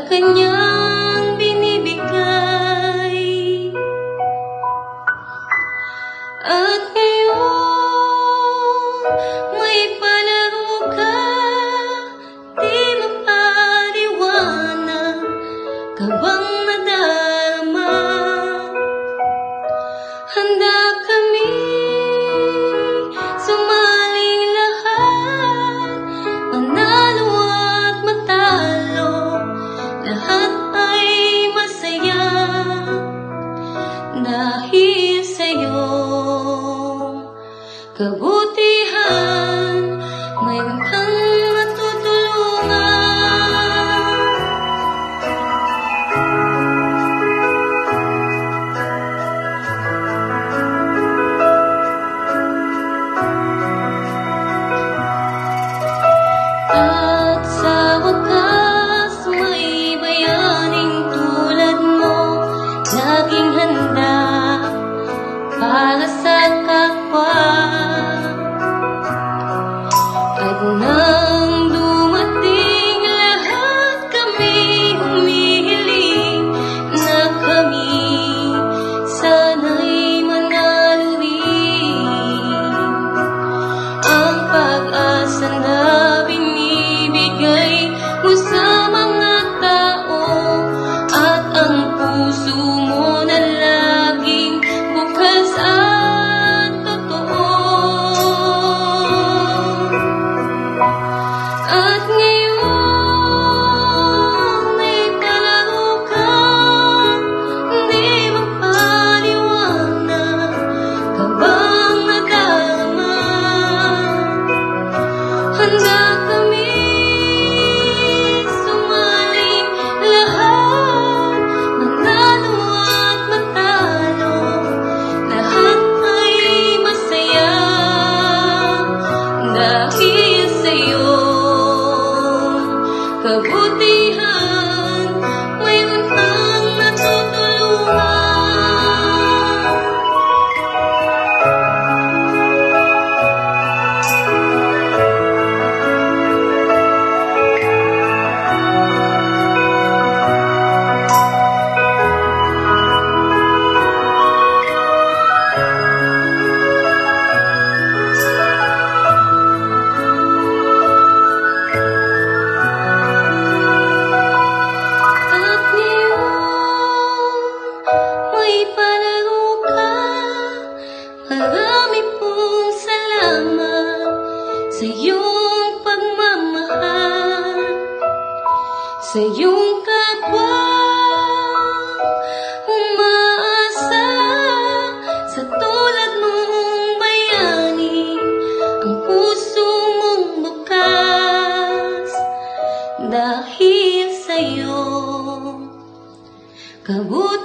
kanyang binibigay. At ngayon, may palaro ka, di mapaliwanag ka bang nadarama? Handa kami sumaling lahat, manalo at matalo, lahat ay masaya dahil sa'yo. Kabutihan, mayroon kang matutulungan. At sa wakas, may bayaning tulad mo, laging handa para sa kapwa. At nang dumating lahat, kami humihiling na kami sana'y manalo rin. Ang pag-asa na binibigay mo sa mga tao, at ang puso mo na laging bukas at totoo. At ngayon, may palaro ka, di mapaliwanag ka bang nadarama? Handa kami sumaling lahat, manalo at matalo, lahat ay masaya dahil sa'yo. Kabutihan, mayroon kang natutulungan. At ngayon, may palaro ka, marami pong salamat sa iyong pagmamahal, sa iyong kapwa umaasa, sa tulad mong bayani, ang puso mong bukas dahil sa'yo. Kabutihan